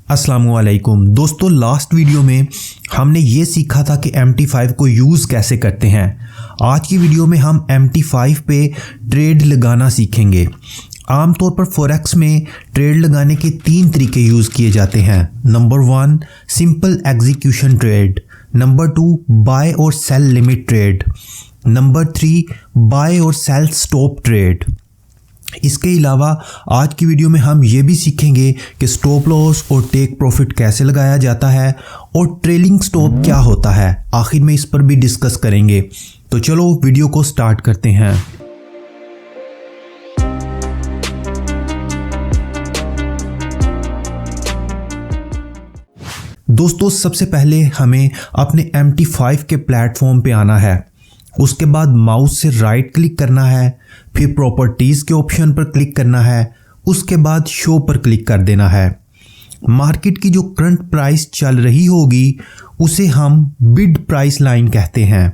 अस्सलामुअलैकुम दोस्तों, last video में हमने ये सीखा था कि MT5 को यूज़ कैसे करते हैं। आज की वीडियो में हम MT5 पे ट्रेड लगाना सीखेंगे। आमतौर पर फॉरेक्स में ट्रेड लगाने के 3 तरीके यूज़ किए जाते हैं। Number 1 simple execution trade, number 2 buy और sell limit trade, number 3 buy और सेल स्टॉप ट्रेड। इसके अलावा आज की वीडियो में हम ये भी सीखेंगे कि स्टॉप लॉस और टेक प्रॉफिट कैसे लगाया जाता है और ट्रेलिंग स्टॉप क्या होता है, आखिर में इस पर भी डिस्कस करेंगे। तो चलो वीडियो को स्टार्ट करते हैं। दोस्तों, सबसे पहले हमें अपने MT5 के प्लेटफॉर्म पे आना है। उसके बाद माउस से राइट क्लिक करना है, फिर प्रॉपर्टीज़ के ऑप्शन पर क्लिक करना है, उसके बाद शो पर क्लिक कर देना है। मार्केट की जो करंट प्राइस चल रही होगी उसे हम बिड प्राइस लाइन कहते हैं।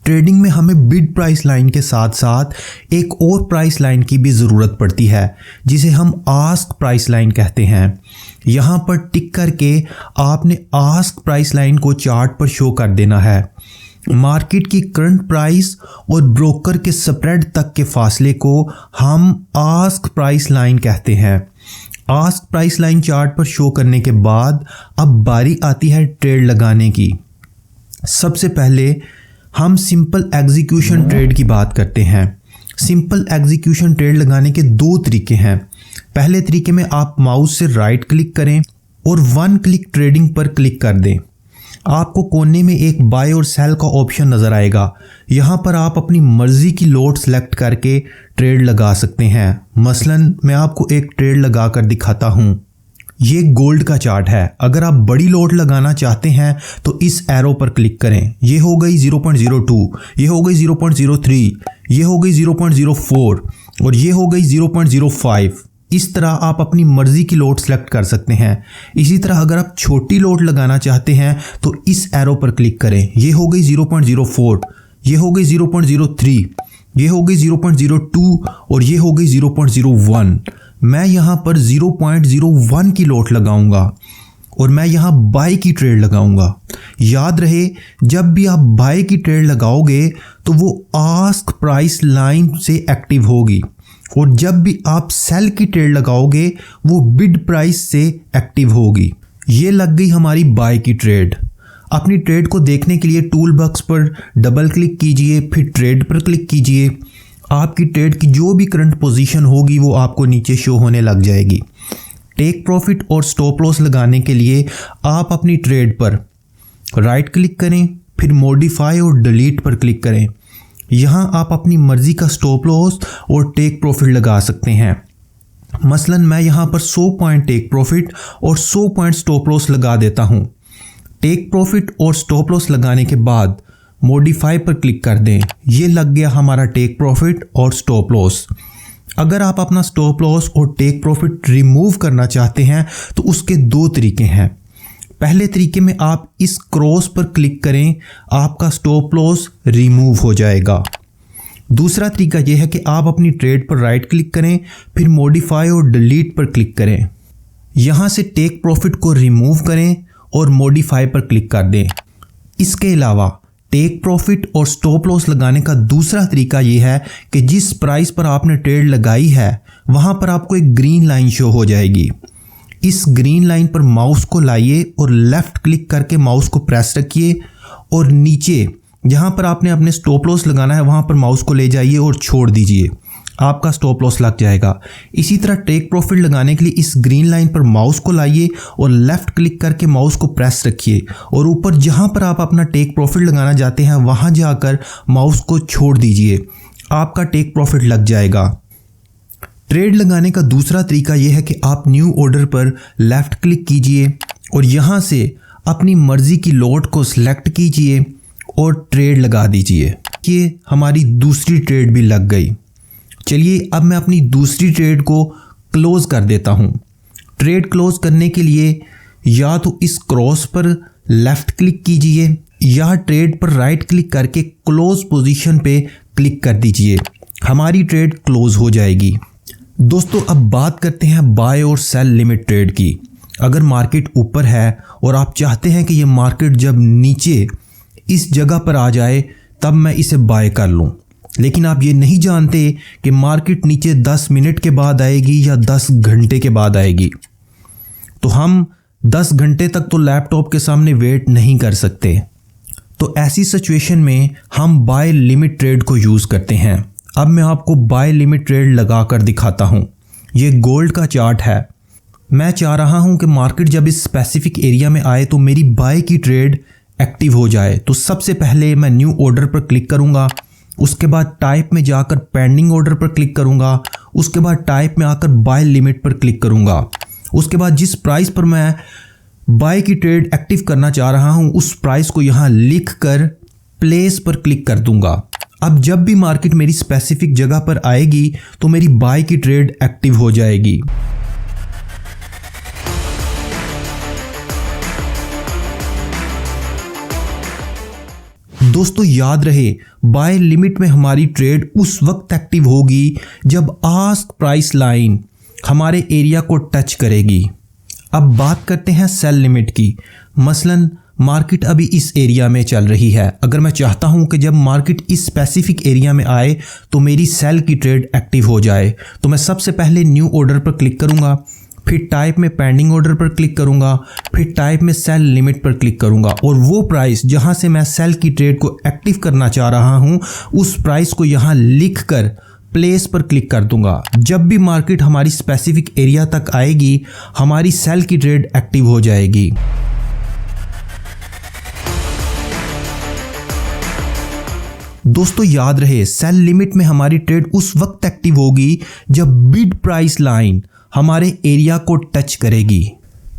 ट्रेडिंग में हमें बिड प्राइस लाइन के साथ साथ एक और प्राइस लाइन की भी ज़रूरत पड़ती है जिसे हम आस्क प्राइस लाइन कहते हैं। यहाँ पर टिक करके आपने आस्क प्राइस लाइन को चार्ट पर शो कर देना है। मार्केट की करंट प्राइस और ब्रोकर के स्प्रेड तक के फासले को हम आस्क प्राइस लाइन कहते हैं। आस्क प्राइस लाइन चार्ट पर शो करने के बाद अब बारी आती है ट्रेड लगाने की। सबसे पहले हम सिंपल एग्जीक्यूशन ट्रेड की बात करते हैं। सिंपल एग्जीक्यूशन ट्रेड लगाने के 2 तरीके हैं। पहले तरीके में आप माउस से राइट क्लिक करें और 1 क्लिक ट्रेडिंग पर क्लिक कर दें। आपको कोने में एक बाय और सेल का ऑप्शन नज़र आएगा। यहाँ पर आप अपनी मर्ज़ी की लोट सेलेक्ट करके ट्रेड लगा सकते हैं। मसलन मैं आपको एक ट्रेड लगा कर दिखाता हूँ। ये गोल्ड का चार्ट है। अगर आप बड़ी लोट लगाना चाहते हैं तो इस एरो पर क्लिक करें। ये हो गई 0.02, ये हो गई 0.03, ये हो गई 0.04 और ये हो गई 0.05। इस तरह आप अपनी मर्ज़ी की लोट सेलेक्ट कर सकते हैं। इसी तरह अगर आप छोटी लोट लगाना चाहते हैं तो इस एरो पर क्लिक करें। ये हो गई 0.04, ये हो गई 0.03, ये हो गई 0.02 और ये हो गई 0.01। मैं यहाँ पर 0.01 की लोट लगाऊंगा और मैं यहाँ बाय की ट्रेड लगाऊंगा। याद रहे, जब भी आप बाय की ट्रेड लगाओगे तो वो आस्क प्राइस लाइन से एक्टिव होगी और जब भी आप सेल की ट्रेड लगाओगे वो बिड प्राइस से एक्टिव होगी। ये लग गई हमारी बाय की ट्रेड। अपनी ट्रेड को देखने के लिए टूल बॉक्स पर डबल क्लिक कीजिए, फिर ट्रेड पर क्लिक कीजिए। आपकी ट्रेड की जो भी करंट पोजीशन होगी वो आपको नीचे शो होने लग जाएगी। टेक प्रॉफिट और स्टॉप लॉस लगाने के लिए आप अपनी ट्रेड पर राइट क्लिक करें, फिर मॉडिफाई और डिलीट पर क्लिक करें। यहाँ आप अपनी मर्ज़ी का स्टॉप लॉस और टेक प्रॉफिट लगा सकते हैं। मसलन मैं यहाँ पर 100 पॉइंट टेक प्रॉफिट और 100 पॉइंट स्टॉप लॉस लगा देता हूँ। टेक प्रॉफिट और स्टॉप लॉस लगाने के बाद मॉडिफाई पर क्लिक कर दें। ये लग गया हमारा टेक प्रॉफिट और स्टॉप लॉस। अगर आप अपना स्टॉप लॉस और टेक प्रॉफिट रिमूव करना चाहते हैं तो उसके 2 तरीके हैं। पहले तरीके में आप इस क्रॉस पर क्लिक करें, आपका स्टॉप लॉस रिमूव हो जाएगा। दूसरा तरीका यह है कि आप अपनी ट्रेड पर राइट क्लिक करें, फिर मॉडिफाई और डिलीट पर क्लिक करें। यहाँ से टेक प्रॉफिट को रिमूव करें और मॉडिफाई पर क्लिक कर दें। इसके अलावा टेक प्रॉफिट और स्टॉप लॉस लगाने का दूसरा तरीका यह है कि जिस प्राइस पर आपने ट्रेड लगाई है वहाँ पर आपको एक ग्रीन लाइन शो हो जाएगी। इस ग्रीन लाइन पर माउस को लाइए और लेफ़्ट क्लिक करके माउस को प्रेस रखिए और नीचे जहाँ पर आपने अपने स्टॉप लॉस लगाना है वहाँ पर माउस को ले जाइए और छोड़ दीजिए। आपका स्टॉप लॉस लग जाएगा। इसी तरह टेक प्रॉफिट लगाने के लिए इस ग्रीन लाइन पर माउस को लाइए और लेफ़्ट क्लिक करके माउस को प्रेस रखिए और ऊपर जहाँ पर आप अपना टेक प्रॉफिट लगाना चाहते हैं वहाँ जाकर माउस को छोड़ दीजिए। आपका टेक प्रॉफिट लग जाएगा। ट्रेड लगाने का दूसरा तरीका यह है कि आप न्यू ऑर्डर पर लेफ़्ट क्लिक कीजिए और यहाँ से अपनी मर्ज़ी की लोट को सिलेक्ट कीजिए और ट्रेड लगा दीजिए। ये हमारी दूसरी ट्रेड भी लग गई। चलिए अब मैं अपनी दूसरी ट्रेड को क्लोज़ कर देता हूँ। ट्रेड क्लोज़ करने के लिए या तो इस क्रॉस पर लेफ़्ट क्लिक कीजिए या ट्रेड पर राइट क्लिक करके क्लोज़ पोजीशन पे क्लिक कर दीजिए। हमारी ट्रेड क्लोज़ हो जाएगी। दोस्तों अब बात करते हैं बाय और सेल लिमिट ट्रेड की। अगर मार्केट ऊपर है और आप चाहते हैं कि ये मार्केट जब नीचे इस जगह पर आ जाए तब मैं इसे बाय कर लूं, लेकिन आप ये नहीं जानते कि मार्केट नीचे 10 मिनट के बाद आएगी या 10 घंटे के बाद आएगी, तो हम 10 घंटे तक तो लैपटॉप के सामने वेट नहीं कर सकते। तो ऐसी सिचुएशन में हम बाय लिमिट ट्रेड को यूज़ करते हैं। अब मैं आपको बाय लिमिट ट्रेड लगा कर दिखाता हूँ। ये गोल्ड का चार्ट है। मैं चाह रहा हूँ कि मार्केट जब इस स्पेसिफिक एरिया में आए तो मेरी बाय की ट्रेड एक्टिव हो जाए। तो सबसे पहले मैं न्यू ऑर्डर पर क्लिक करूँगा, उसके बाद टाइप में जाकर पेंडिंग ऑर्डर पर क्लिक करूँगा, उसके बाद टाइप में आकर बाय लिमिट पर क्लिक करूँगा। उसके बाद जिस प्राइस पर मैं बाय की ट्रेड एक्टिव करना चाह रहा हूँ उस प्राइस को यहाँ लिख कर प्लेस पर क्लिक कर दूंगा। अब जब भी मार्केट मेरी स्पेसिफिक जगह पर आएगी तो मेरी बाय की ट्रेड एक्टिव हो जाएगी। दोस्तों याद रहे, बाय लिमिट में हमारी ट्रेड उस वक्त एक्टिव होगी जब आस्क प्राइस लाइन हमारे एरिया को टच करेगी। अब बात करते हैं सेल लिमिट की। मसलन मार्केट अभी इस एरिया में चल रही है। अगर मैं चाहता हूं कि जब मार्केट इस स्पेसिफिक एरिया में आए तो मेरी सेल की ट्रेड एक्टिव हो जाए, तो मैं सबसे पहले न्यू ऑर्डर पर क्लिक करूंगा, फिर टाइप में पेंडिंग ऑर्डर पर क्लिक करूंगा, फिर टाइप में सेल लिमिट पर क्लिक करूंगा और वो प्राइस जहां से मैं सेल की ट्रेड को एक्टिव करना चाह रहा हूं उस प्राइस को यहां लिख कर प्लेस पर क्लिक कर दूंगा। जब भी मार्केट हमारी स्पेसिफिक एरिया तक आएगी हमारी सेल की ट्रेड एक्टिव हो जाएगी। दोस्तों याद रहे, सेल लिमिट में हमारी ट्रेड उस वक्त एक्टिव होगी जब बिड प्राइस लाइन हमारे एरिया को टच करेगी।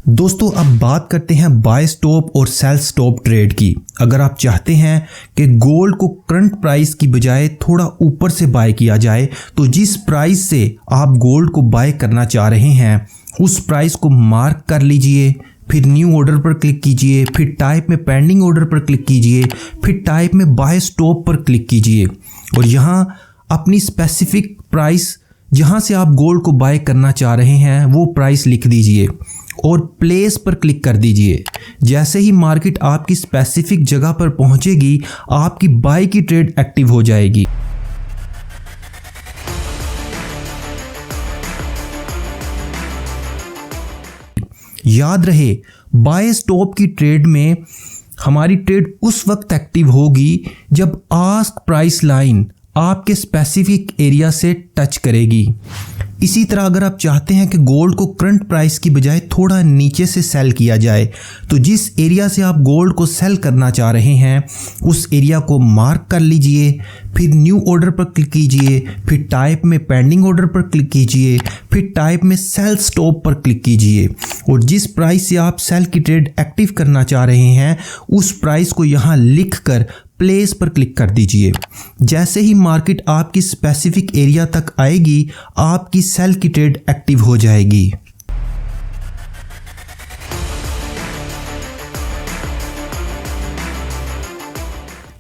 दोस्तों अब बात करते हैं बाय स्टॉप और सेल स्टॉप ट्रेड की। अगर आप चाहते हैं कि गोल्ड को करंट प्राइस की बजाय थोड़ा ऊपर से बाय किया जाए तो जिस प्राइस से आप गोल्ड को बाय करना चाह रहे हैं उस प्राइस को मार्क कर लीजिए, फिर न्यू ऑर्डर पर क्लिक कीजिए, फिर टाइप में पेंडिंग ऑर्डर पर क्लिक कीजिए, फिर टाइप में बाय स्टॉप पर क्लिक कीजिए और यहाँ अपनी स्पेसिफिक प्राइस जहाँ से आप गोल्ड को बाय करना चाह रहे हैं वो प्राइस लिख दीजिए और प्लेस पर क्लिक कर दीजिए। जैसे ही मार्केट आपकी स्पेसिफिक जगह पर पहुंचेगी आपकी बाय की ट्रेड एक्टिव हो जाएगी। याद रहे, बाय स्टॉप की ट्रेड में हमारी ट्रेड उस वक्त एक्टिव होगी जब आस्क प्राइस लाइन आपके स्पेसिफिक एरिया से टच करेगी। इसी तरह अगर आप चाहते हैं कि गोल्ड को करंट प्राइस की बजाय थोड़ा नीचे से सेल किया जाए तो जिस एरिया से आप गोल्ड को सेल करना चाह रहे हैं उस एरिया को मार्क कर लीजिए, फिर न्यू ऑर्डर पर क्लिक कीजिए, फिर टाइप में पेंडिंग ऑर्डर पर क्लिक कीजिए, फिर टाइप में सेल स्टॉप पर क्लिक कीजिए और जिस प्राइस से आप सेल की ट्रेड एक्टिव करना चाह रहे हैं उस प्राइस को यहाँ लिख कर प्लेस पर क्लिक कर दीजिए। जैसे ही मार्केट आपकी स्पेसिफिक एरिया तक आएगी आपकी सेल की ट्रेड एक्टिव हो जाएगी।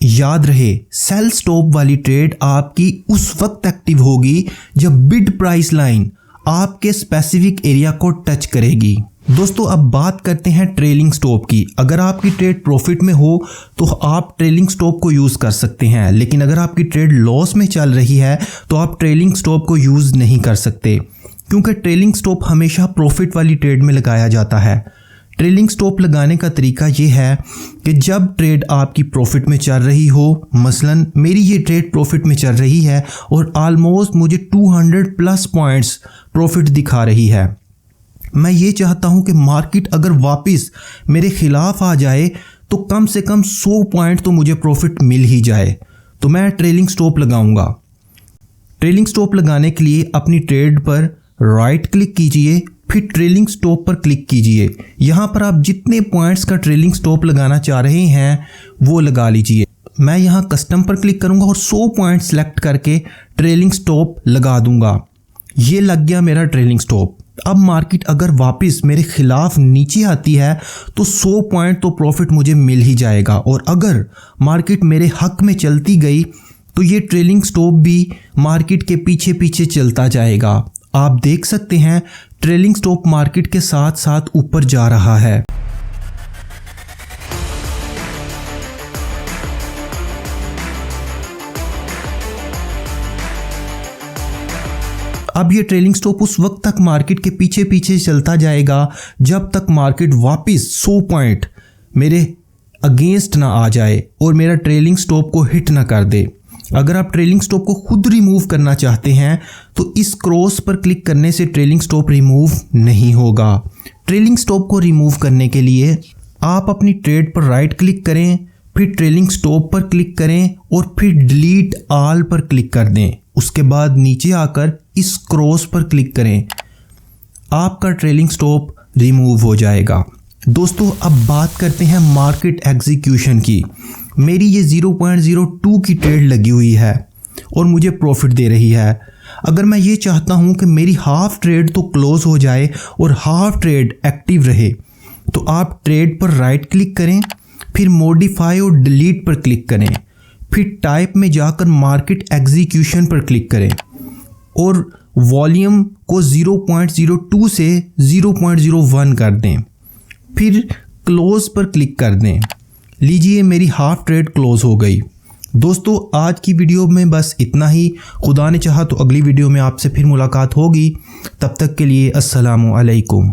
याद रहे, सेल स्टॉप वाली ट्रेड आपकी उस वक्त एक्टिव होगी जब बिड प्राइस लाइन आपके स्पेसिफिक एरिया को टच करेगी। दोस्तों अब बात करते हैं ट्रेलिंग स्टॉप की। अगर आपकी ट्रेड प्रॉफिट में हो तो आप ट्रेलिंग स्टॉप को यूज़ कर सकते हैं, लेकिन अगर आपकी ट्रेड लॉस में चल रही है तो आप ट्रेलिंग स्टॉप को यूज़ नहीं कर सकते, क्योंकि ट्रेलिंग स्टॉप हमेशा प्रॉफिट वाली ट्रेड में लगाया जाता है। ट्रेलिंग स्टॉप लगाने का तरीका ये है कि जब ट्रेड आपकी प्रॉफिट में चल रही हो, मसलन मेरी ये ट्रेड प्रॉफिट में चल रही है और ऑलमोस्ट मुझे 200 प्लस पॉइंट्स प्रॉफिट दिखा रही है, मैं ये चाहता हूं कि मार्केट अगर वापस मेरे खिलाफ आ जाए तो कम से कम 100 पॉइंट तो मुझे प्रॉफिट मिल ही जाए, तो मैं ट्रेलिंग स्टॉप लगाऊंगा। ट्रेलिंग स्टॉप लगाने के लिए अपनी ट्रेड पर राइट क्लिक कीजिए, फिर ट्रेलिंग स्टॉप पर क्लिक कीजिए। यहाँ पर आप जितने पॉइंट्स का ट्रेलिंग स्टॉप लगाना चाह रहे हैं वो लगा लीजिए। मैं यहाँ कस्टम पर क्लिक करूँगा और 100 पॉइंट सेलेक्ट करके ट्रेलिंग स्टॉप लगा दूंगा। ये लग गया मेरा ट्रेलिंग स्टॉप। अब मार्केट अगर वापस मेरे खिलाफ नीचे आती है तो 100 पॉइंट तो प्रॉफिट मुझे मिल ही जाएगा, और अगर मार्केट मेरे हक में चलती गई तो ये ट्रेलिंग स्टॉप भी मार्केट के पीछे पीछे चलता जाएगा। आप देख सकते हैं ट्रेलिंग स्टॉप मार्केट के साथ साथ ऊपर जा रहा है। अब ये ट्रेलिंग स्टॉप उस वक्त तक मार्केट के पीछे पीछे चलता जाएगा जब तक मार्केट वापस 100 पॉइंट मेरे अगेंस्ट ना आ जाए और मेरा ट्रेलिंग स्टॉप को हिट ना कर दे। अगर आप ट्रेलिंग स्टॉप को खुद रिमूव करना चाहते हैं तो इस क्रॉस पर क्लिक करने से ट्रेलिंग स्टॉप रिमूव नहीं होगा। ट्रेलिंग स्टॉप को रिमूव करने के लिए आप अपनी ट्रेड पर राइट क्लिक करें, फिर ट्रेलिंग स्टॉप पर क्लिक करें और फिर डिलीट ऑल पर क्लिक कर दें। उसके बाद नीचे आकर इस क्रॉस पर क्लिक करें, आपका ट्रेलिंग स्टॉप रिमूव हो जाएगा। दोस्तों अब बात करते हैं मार्केट एग्जीक्यूशन की। मेरी ये 0.02 की ट्रेड लगी हुई है और मुझे प्रॉफिट दे रही है। अगर मैं ये चाहता हूँ कि मेरी हाफ ट्रेड तो क्लोज हो जाए और हाफ ट्रेड एक्टिव रहे, तो आप ट्रेड पर राइट क्लिक करें, फिर मॉडिफाई और डिलीट पर क्लिक करें, फिर टाइप में जाकर मार्केट एग्जीक्यूशन पर क्लिक करें और वॉल्यूम को 0.02 से 0.01 कर दें, फिर क्लोज पर क्लिक कर दें। लीजिए मेरी हाफ ट्रेड क्लोज हो गई। दोस्तों आज की वीडियो में बस इतना ही। खुदा ने चाहा तो अगली वीडियो में आपसे फिर मुलाकात होगी। तब तक के लिए अस्सलामु अलैकुम।